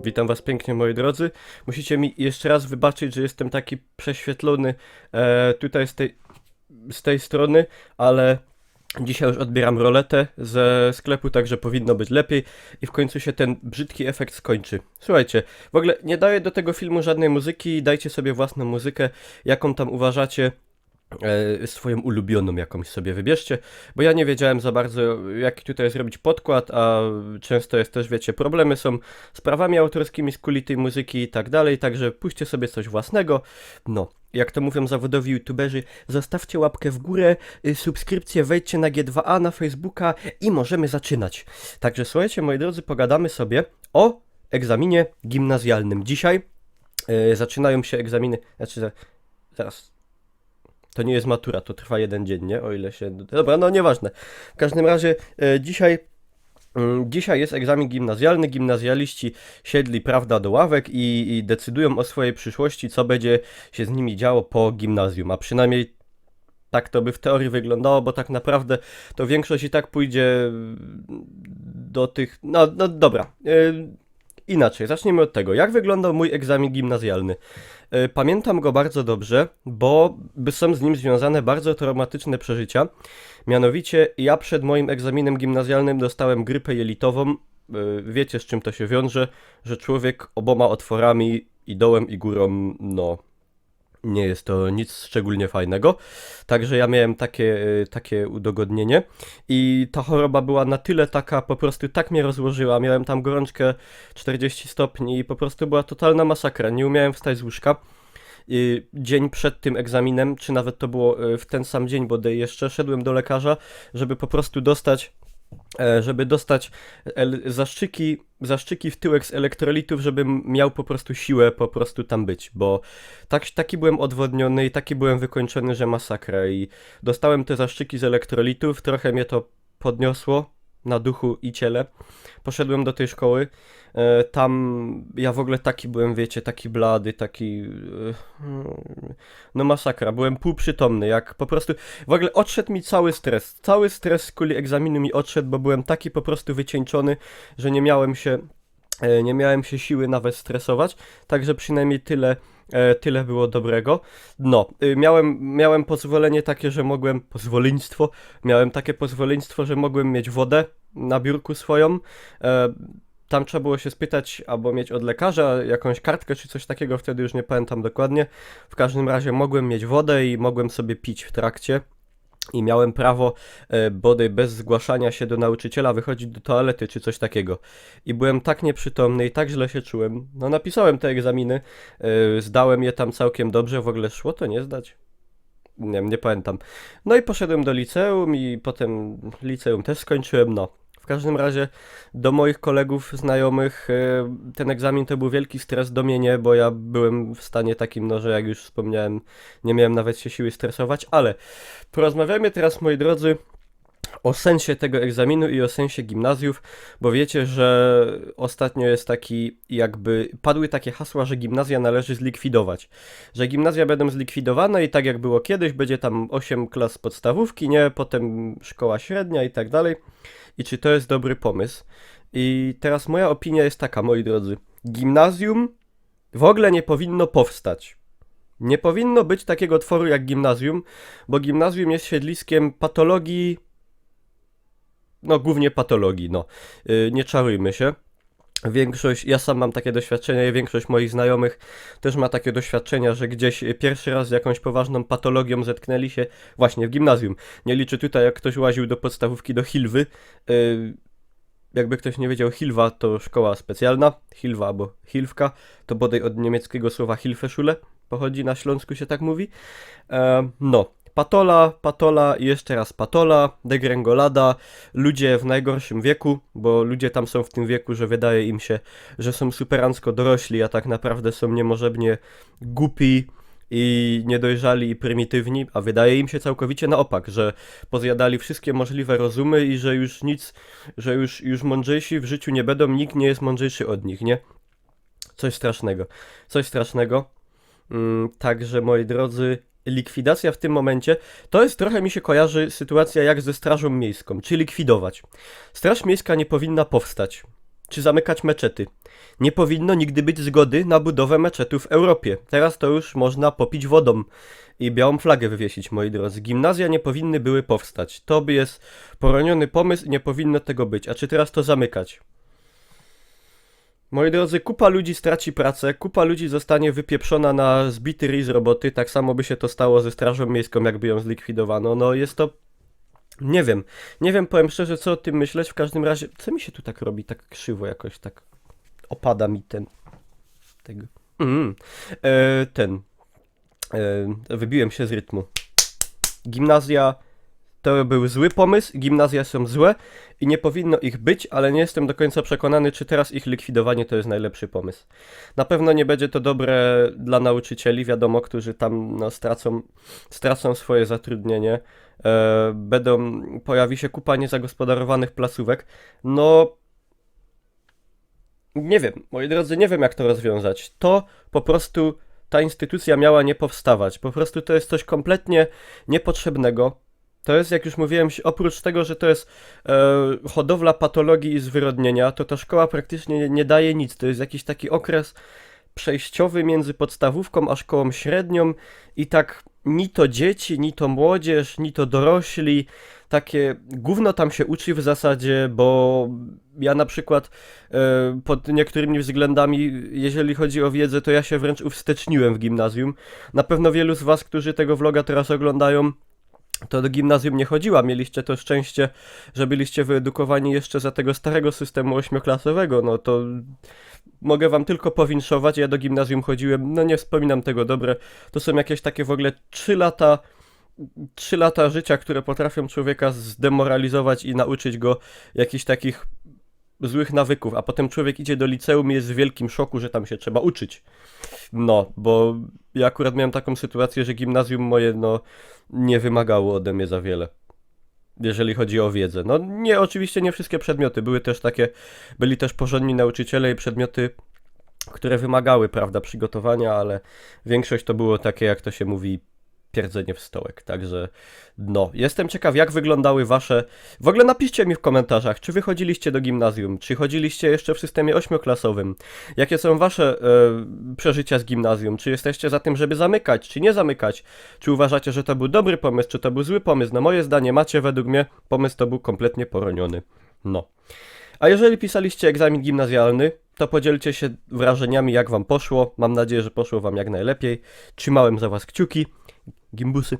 Witam was pięknie, moi drodzy. Musicie mi jeszcze raz wybaczyć, że jestem taki prześwietlony tutaj z tej strony, ale dzisiaj już odbieram roletę ze sklepu, także powinno być lepiej i w końcu się ten brzydki efekt skończy. Słuchajcie, w ogóle nie daję do tego filmu żadnej muzyki, dajcie sobie własną muzykę, jaką tam uważacie. Swoją ulubioną jakąś sobie wybierzcie, bo ja nie wiedziałem za bardzo, jaki tutaj zrobić podkład, a często jest też, wiecie, problemy są z prawami autorskimi, z kuli tej muzyki i tak dalej, także puśćcie sobie coś własnego. No, jak to mówią zawodowi youtuberzy, zostawcie łapkę w górę, subskrypcję, wejdźcie na G2A, na Facebooka i możemy zaczynać. Także słuchajcie, moi drodzy, pogadamy sobie o egzaminie gimnazjalnym. Dzisiaj zaczynają się egzaminy, zaraz. To nie jest matura, to trwa jeden dzień, nie? O ile się... Dobra, no nieważne. W każdym razie dzisiaj jest egzamin gimnazjalny. Gimnazjaliści siedli, prawda, do ławek i decydują o swojej przyszłości, co będzie się z nimi działo po gimnazjum. A przynajmniej tak to by w teorii wyglądało, bo tak naprawdę to większość i tak pójdzie do tych... No dobra. Inaczej, zacznijmy od tego. Jak wyglądał mój egzamin gimnazjalny? Pamiętam go bardzo dobrze, bo są z nim związane bardzo traumatyczne przeżycia. Mianowicie ja przed moim egzaminem gimnazjalnym dostałem grypę jelitową. Wiecie, z czym to się wiąże, że człowiek oboma otworami i dołem i górą, no... Nie jest to nic szczególnie fajnego, także ja miałem takie udogodnienie i ta choroba była na tyle taka, po prostu tak mnie rozłożyła, miałem tam gorączkę 40 stopni i po prostu była totalna masakra, nie umiałem wstać z łóżka. I dzień przed tym egzaminem, czy nawet to było w ten sam dzień, bo jeszcze szedłem do lekarza, żeby po prostu dostać zaszczyki w tyłek z elektrolitów, żebym miał po prostu siłę po prostu tam być, bo taki byłem odwodniony i taki byłem wykończony, że masakra i dostałem te zaszczyki z elektrolitów, trochę mnie to podniosło na duchu i ciele. Poszedłem do tej szkoły, tam ja w ogóle taki byłem, wiecie, taki blady, no masakra, byłem półprzytomny, jak po prostu, w ogóle odszedł mi cały stres z kuli egzaminu mi odszedł, bo byłem taki po prostu wycieńczony, że nie miałem się siły nawet stresować, także przynajmniej tyle było dobrego. No, miałem pozwolenie takie, że miałem takie pozwoleństwo, że mogłem mieć wodę na biurku swoją. Tam trzeba było się spytać albo mieć od lekarza jakąś kartkę czy coś takiego, wtedy już nie pamiętam dokładnie. W każdym razie mogłem mieć wodę i mogłem sobie pić w trakcie. I miałem prawo bodaj bez zgłaszania się do nauczyciela wychodzić do toalety czy coś takiego. I byłem tak nieprzytomny i tak źle się czułem. No napisałem te egzaminy, zdałem je tam całkiem dobrze, w ogóle szło to nie zdać? Nie pamiętam. No i poszedłem do liceum i potem liceum też skończyłem, no. W każdym razie do moich kolegów, znajomych ten egzamin to był wielki stres, do mnie nie, bo ja byłem w stanie takim, no że jak już wspomniałem, nie miałem nawet się siły stresować, ale porozmawiajmy teraz, moi drodzy, o sensie tego egzaminu i o sensie gimnazjów, bo wiecie, że ostatnio jest padły takie hasła, że gimnazja należy zlikwidować. Że gimnazja będą zlikwidowane i tak jak było kiedyś, będzie tam 8 klas podstawówki, nie? Potem szkoła średnia i tak dalej. I czy to jest dobry pomysł? I teraz moja opinia jest taka, moi drodzy. Gimnazjum w ogóle nie powinno powstać. Nie powinno być takiego tworu jak gimnazjum, bo gimnazjum jest siedliskiem patologii, no głównie patologii, no. Nie czarujmy się. Ja sam mam takie doświadczenia i większość moich znajomych też ma takie doświadczenia, że gdzieś pierwszy raz z jakąś poważną patologią zetknęli się właśnie w gimnazjum. Nie liczę tutaj, jak ktoś łaził do podstawówki do Hilwy. Jakby ktoś nie wiedział, Hilwa to szkoła specjalna, Hilwa albo Hilwka, to bodaj od niemieckiego słowa Hilfeschule pochodzi, na Śląsku się tak mówi. No. Patola i jeszcze raz patola, degrengolada, ludzie w najgorszym wieku, bo ludzie tam są w tym wieku, że wydaje im się, że są superancko dorośli, a tak naprawdę są niemożebnie głupi i niedojrzali i prymitywni, a wydaje im się całkowicie na opak, że pozjadali wszystkie możliwe rozumy i że już już mądrzejsi w życiu nie będą, nikt nie jest mądrzejszy od nich, nie? Coś strasznego. Także moi drodzy, likwidacja w tym momencie, to jest trochę mi się kojarzy sytuacja jak ze Strażą Miejską, czy likwidować. Straż Miejska nie powinna powstać. czy zamykać meczety. Nie powinno nigdy być zgody na budowę meczetów w Europie. Teraz to już można popić wodą i białą flagę wywiesić, moi drodzy. Gimnazja nie powinny były powstać. To by jest poroniony pomysł i nie powinno tego być. A czy teraz to zamykać? Moi drodzy, kupa ludzi straci pracę, kupa ludzi zostanie wypieprzona na zbity ryj z roboty, tak samo by się to stało ze Strażą Miejską, jakby ją zlikwidowano. No jest to... Nie wiem, powiem szczerze, co o tym myśleć, w każdym razie... Co mi się tu tak robi, tak krzywo jakoś, tak... Opada mi ten... Tego... Wybiłem się z rytmu. Gimnazja... To był zły pomysł, gimnazja są złe i nie powinno ich być, ale nie jestem do końca przekonany, czy teraz ich likwidowanie to jest najlepszy pomysł. Na pewno nie będzie to dobre dla nauczycieli, wiadomo, którzy tam no, stracą swoje zatrudnienie. Pojawi się kupa niezagospodarowanych placówek. No, nie wiem, moi drodzy, nie wiem jak to rozwiązać. To po prostu ta instytucja miała nie powstawać. Po prostu to jest coś kompletnie niepotrzebnego. To jest, jak już mówiłem, oprócz tego, że to jest hodowla patologii i zwyrodnienia, to ta szkoła praktycznie nie daje nic. To jest jakiś taki okres przejściowy między podstawówką a szkołą średnią i tak ni to dzieci, ni to młodzież, ni to dorośli, takie gówno tam się uczy w zasadzie, bo ja na przykład pod niektórymi względami, jeżeli chodzi o wiedzę, to ja się wręcz uwsteczniłem w gimnazjum. Na pewno wielu z was, którzy tego vloga teraz oglądają, to do gimnazjum nie chodziła, mieliście to szczęście, że byliście wyedukowani jeszcze za tego starego systemu ośmioklasowego, no to mogę wam tylko powinszować, ja do gimnazjum chodziłem, no nie wspominam tego dobre, to są jakieś takie w ogóle 3 lata życia, które potrafią człowieka zdemoralizować i nauczyć go jakichś takich złych nawyków, a potem człowiek idzie do liceum i jest w wielkim szoku, że tam się trzeba uczyć. No, bo ja akurat miałem taką sytuację, że gimnazjum moje, no, nie wymagało ode mnie za wiele, jeżeli chodzi o wiedzę. No, nie, oczywiście nie wszystkie przedmioty, byli też porządni nauczyciele i przedmioty, które wymagały, prawda, przygotowania, ale większość to było takie, jak to się mówi, pierdzenie w stołek, także no, jestem ciekaw jak wyglądały wasze, w ogóle napiszcie mi w komentarzach, czy wy chodziliście do gimnazjum, czy chodziliście jeszcze w systemie ośmioklasowym, jakie są wasze przeżycia z gimnazjum, czy jesteście za tym, żeby zamykać, czy nie zamykać, czy uważacie, że to był dobry pomysł, czy to był zły pomysł, no moje zdanie macie, według mnie pomysł to był kompletnie poroniony, no. A jeżeli pisaliście egzamin gimnazjalny, to podzielcie się wrażeniami jak wam poszło, mam nadzieję, że poszło wam jak najlepiej, trzymałem za was kciuki, gimbusy.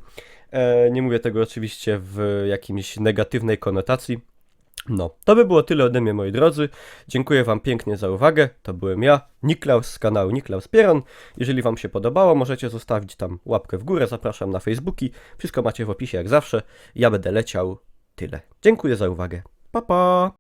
Nie mówię tego oczywiście w jakimś negatywnej konotacji. No, to by było tyle ode mnie, moi drodzy. Dziękuję wam pięknie za uwagę. To byłem ja, Niklaus z kanału Niklaus Pieron. Jeżeli wam się podobało, możecie zostawić tam łapkę w górę. Zapraszam na Facebooki. Wszystko macie w opisie jak zawsze. Ja będę leciał. Tyle. Dziękuję za uwagę. Pa, pa!